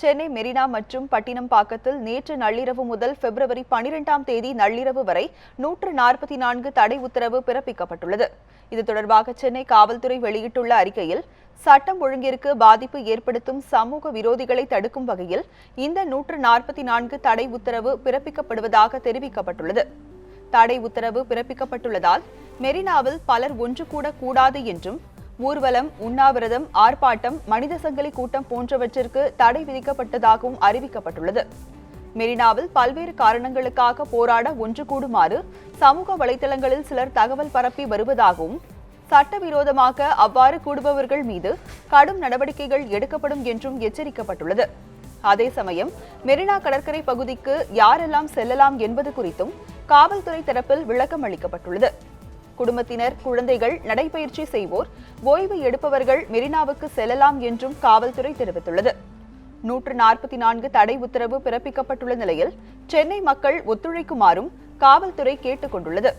சென்னை மெரினா மற்றும் பட்டினம்பாக்கத்தில் நேற்று நள்ளிரவு முதல் பிப்ரவரி 12ஆம் தேதி நள்ளிரவு வரை 144 தடை உத்தரவு பிறப்பிக்கப்பட்டுள்ளது. இது தொடர்பாக சென்னை காவல்துறை வெளியிட்டுள்ள அறிக்கையில், சட்டம் ஒழுங்கிற்கு பாதிப்பு ஏற்படுத்தும் சமூக விரோதிகளை தடுக்கும் வகையில் இந்த 144 தடை உத்தரவு பிறப்பிக்கப்படுவதாக தெரிவிக்கப்பட்டுள்ளது. தடை உத்தரவு பிறப்பிக்கப்பட்டுள்ளதால் மெரினாவில் பலர் ஒன்று கூடக்கூடாது என்றும், ஊர்வலம், உண்ணாவிரதம், ஆர்ப்பாட்டம், மனித சங்கிலி கூட்டம் போன்றவற்றிற்கு தடை விதிக்கப்பட்டதாகவும் அறிவிக்கப்பட்டுள்ளது. மெரினாவில் பல்வேறு காரணங்களுக்காக போராட ஒன்று கூடுமாறு சமூக வலைதளங்களில் சிலர் தகவல் பரப்பி வருவதாகவும், சட்டவிரோதமாக அவ்வாறு கூடுபவர்கள் மீது கடும் நடவடிக்கைகள் எடுக்கப்படும் என்றும் எச்சரிக்கப்பட்டுள்ளது. அதே சமயம் மெரினா கடற்கரை பகுதிக்கு யாரெல்லாம் செல்லலாம் என்பது குறித்தும் காவல்துறை தரப்பில் விளக்கம் அளிக்கப்பட்டுள்ளது. குடும்பத்தினர், குழந்தைகள், நடைபயிற்சி செய்வோர், ஓய்வு எடுப்பவர்கள் மெரினாவுக்கு செல்லலாம் என்றும் காவல்துறை தெரிவித்துள்ளது. 144 தடை உத்தரவு பிறப்பிக்கப்பட்டுள்ள நிலையில் சென்னை மக்கள் ஒத்துழைக்குமாறும் காவல்துறை கேட்டுக் கொண்டுள்ளது.